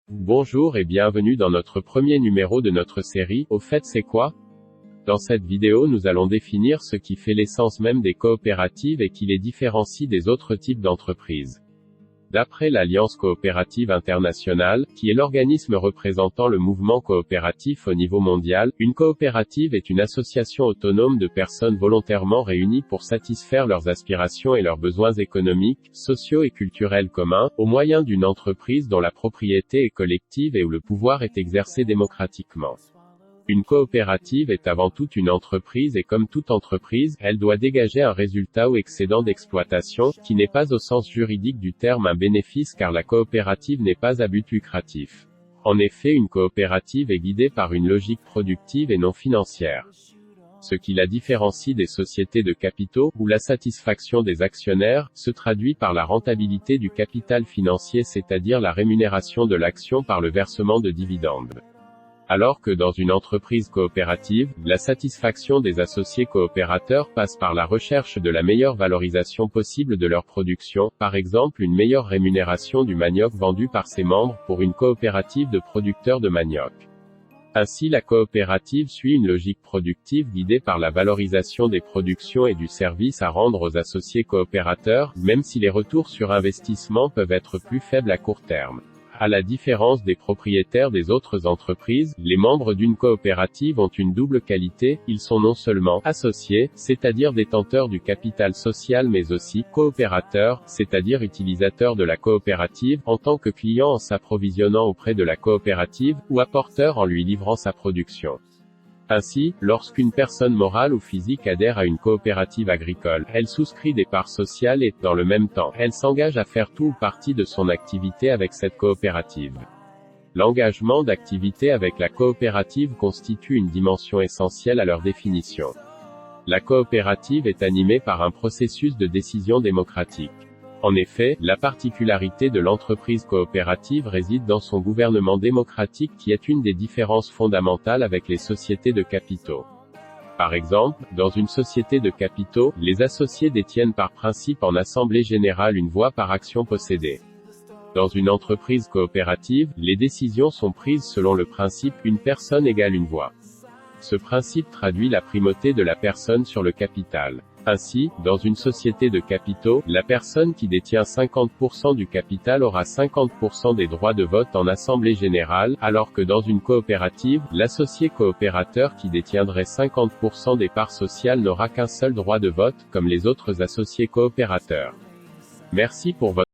Bonjour et bienvenue dans notre premier numéro de notre série « Au fait c'est quoi ?». Dans cette vidéo nous allons définir ce qui fait l'essence même des coopératives et qui les différencie des autres types d'entreprises. D'après l'Alliance coopérative internationale, qui est l'organisme représentant le mouvement coopératif au niveau mondial, une coopérative est une association autonome de personnes volontairement réunies pour satisfaire leurs aspirations et leurs besoins économiques, sociaux et culturels communs, au moyen d'une entreprise dont la propriété est collective et où le pouvoir est exercé démocratiquement. Une coopérative est avant tout une entreprise et comme toute entreprise, elle doit dégager un résultat ou excédent d'exploitation, qui n'est pas au sens juridique du terme un bénéfice car la coopérative n'est pas à but lucratif. En effet, une coopérative est guidée par une logique productive et non financière. Ce qui la différencie des sociétés de capitaux, où la satisfaction des actionnaires, se traduit par la rentabilité du capital financier c'est-à-dire la rémunération de l'action par le versement de dividendes. Alors que dans une entreprise coopérative, la satisfaction des associés coopérateurs passe par la recherche de la meilleure valorisation possible de leur production, par exemple une meilleure rémunération du manioc vendu par ses membres, pour une coopérative de producteurs de manioc. Ainsi la coopérative suit une logique productive guidée par la valorisation des productions et du service à rendre aux associés coopérateurs, même si les retours sur investissement peuvent être plus faibles à court terme. À la différence des propriétaires des autres entreprises, les membres d'une coopérative ont une double qualité, ils sont non seulement associés, c'est-à-dire détenteurs du capital social mais aussi coopérateurs, c'est-à-dire utilisateurs de la coopérative, en tant que clients en s'approvisionnant auprès de la coopérative, ou apporteurs en lui livrant sa production. Ainsi, lorsqu'une personne morale ou physique adhère à une coopérative agricole, elle souscrit des parts sociales et, dans le même temps, elle s'engage à faire tout ou partie de son activité avec cette coopérative. L'engagement d'activité avec la coopérative constitue une dimension essentielle à leur définition. La coopérative est animée par un processus de décision démocratique. En effet, la particularité de l'entreprise coopérative réside dans son gouvernement démocratique qui est une des différences fondamentales avec les sociétés de capitaux. Par exemple, dans une société de capitaux, les associés détiennent par principe en assemblée générale une voix par action possédée. Dans une entreprise coopérative, les décisions sont prises selon le principe « une personne égale une voix ». Ce principe traduit la primauté de la personne sur le capital. Ainsi, dans une société de capitaux, la personne qui détient 50% du capital aura 50% des droits de vote en assemblée générale, alors que dans une coopérative, l'associé coopérateur qui détiendrait 50% des parts sociales n'aura qu'un seul droit de vote, comme les autres associés coopérateurs. Merci pour votre